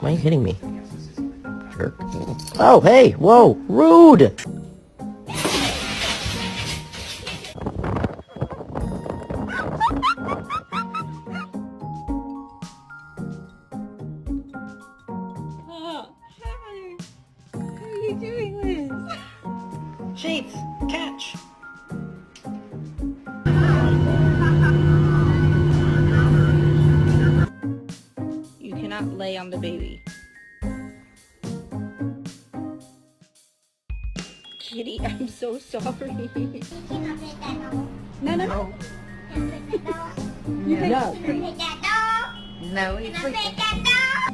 Why are you hitting me? Jerk. Oh, hey, whoa, rude! Hi. How are you doing this? Sheets, catch. You cannot lay on the baby. Kitty, I'm so sorry. No, no, no. No. No, it's like